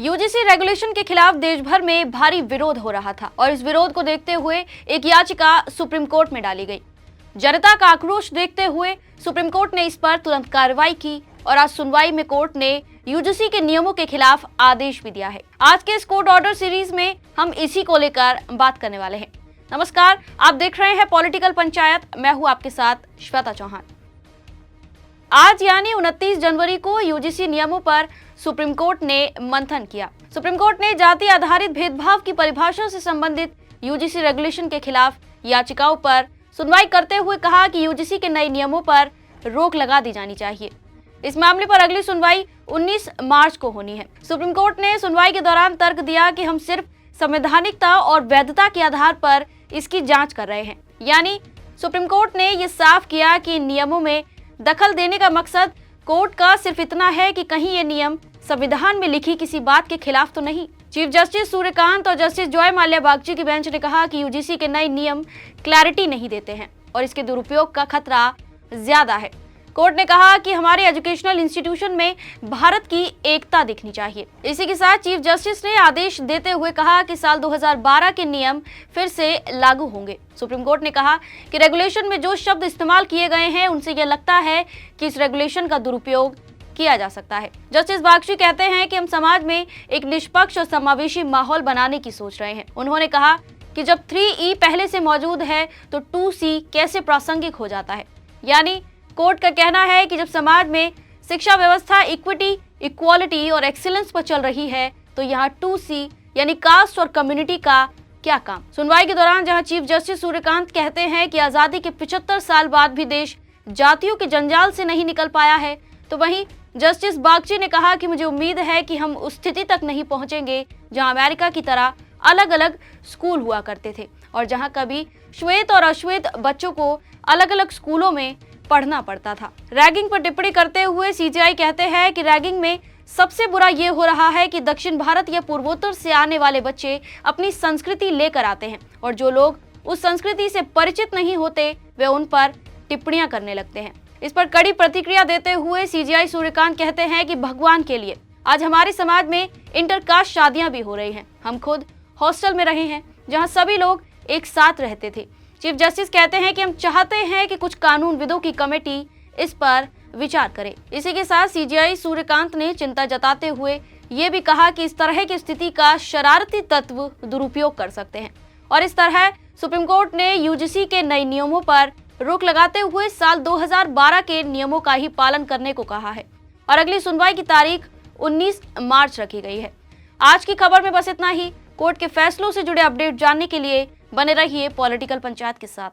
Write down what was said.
UGC regulation के खिलाफ देश भर में भारी विरोध हो रहा था और इस विरोध को देखते हुए एक याचिका सुप्रीम कोर्ट में डाली गई। जनता का आक्रोश देखते हुए सुप्रीम कोर्ट ने इस पर तुरंत कार्रवाई की और आज सुनवाई में कोर्ट ने यूजीसी के नियमों के खिलाफ आदेश भी दिया है। आज के इस कोर्ट ऑर्डर सीरीज में हम इसी को लेकर बात करने वाले हैं। नमस्कार, आप देख रहे हैं पॉलिटिकल पंचायत। मैं हूं आपके साथ श्वेता चौहान। आज यानी 29 जनवरी को यूजीसी नियमों पर सुप्रीम कोर्ट ने मंथन किया। सुप्रीम कोर्ट ने जाति आधारित भेदभाव की परिभाषा से संबंधित यूजीसी रेगुलेशन के खिलाफ याचिकाओं पर सुनवाई करते हुए कहा कि यूजीसी के नए नियमों पर रोक लगा दी जानी चाहिए। इस मामले पर अगली सुनवाई 19 मार्च को होनी है। सुप्रीम कोर्ट ने सुनवाई के दौरान तर्क दिया कि हम सिर्फ संवैधानिकता और वैधता के आधार पर इसकी जांच कर रहे हैं। यानी सुप्रीम कोर्ट ने ये साफ किया कि नियमों में दखल देने का मकसद कोर्ट का सिर्फ इतना है कि कहीं ये नियम संविधान में लिखी किसी बात के खिलाफ तो नहीं। चीफ जस्टिस सूर्यकांत और जस्टिस जॉय माल्या बागची की बेंच ने कहा कि यूजीसी के नए नियम क्लैरिटी नहीं देते हैं और इसके दुरुपयोग का खतरा ज्यादा है। कोर्ट ने कहा कि हमारे एजुकेशनल इंस्टीट्यूशन में भारत की एकता दिखनी चाहिए। इसी के साथ चीफ जस्टिस ने आदेश देते हुए कहा कि साल 2012 के नियम फिर से लागू होंगे। सुप्रीम कोर्ट ने कहा कि रेगुलेशन में जो शब्द इस्तेमाल किए गए हैं उनसे यह लगता है कि इस रेगुलेशन का दुरुपयोग किया जा सकता है। जस्टिस बागची कहते हैं कि हम समाज में एक निष्पक्ष और समावेशी माहौल बनाने की सोच रहे हैं। उन्होंने कहा कि जब 3E पहले से मौजूद है तो 2C कैसे प्रासंगिक हो जाता है। यानी कोर्ट का कहना है कि जब समाज में शिक्षा व्यवस्था इक्विटी, इक्वालिटी और एक्सीलेंस पर चल रही है तो यहाँ 2C यानी कास्ट और कम्युनिटी का क्या काम। सुनवाई के दौरान जहां चीफ जस्टिस सूर्यकांत कहते हैं कि आजादी के 75 साल बाद भी देश जातियों के जंजाल से नहीं निकल पाया है, तो वहीं जस्टिस बागची ने कहा कि मुझे उम्मीद है कि हम उस स्थिति तक नहीं पहुंचेंगे जहां अमेरिका की तरह अलग अलग स्कूल हुआ करते थे और जहां कभी श्वेत और अश्वेत बच्चों को अलग अलग स्कूलों में पढ़ना पड़ता था। रैगिंग पर टिप्पणी करते हुए सीजेआई कहते हैं कि रैगिंग में सबसे बुरा ये हो रहा है कि दक्षिण भारत या पूर्वोत्तर से आने वाले बच्चे अपनी संस्कृति लेकर आते हैं और जो लोग उस संस्कृति से परिचित नहीं होते वे उन पर टिप्पणियां करने लगते हैं। इस पर कड़ी प्रतिक्रिया देते हुए सीजेआई सूर्यकांत कहते हैं कि भगवान के लिए आज हमारे समाज में इंटरकास्ट शादियां भी हो रही हैं। हम खुद हॉस्टल में रहे हैं जहां सभी लोग एक साथ रहते थे। चीफ जस्टिस कहते हैं कि हम चाहते हैं कि कुछ कानूनविदों की कमेटी इस पर विचार करे। इसी के साथ सीजेआई सूर्यकांत ने चिंता जताते हुए ये भी कहा कि इस तरह की स्थिति का शरारती तत्व दुरुपयोग कर सकते हैं और इस तरह सुप्रीम कोर्ट ने यूजीसी के नए नियमों पर रोक लगाते हुए साल 2012 के नियमों का ही पालन करने को कहा है और अगली सुनवाई की तारीख 19 मार्च रखी गई है। आज की खबर में बस इतना ही। कोर्ट के फैसलों से जुड़े अपडेट जानने के लिए बने रहिए पॉलिटिकल पंचायत के साथ।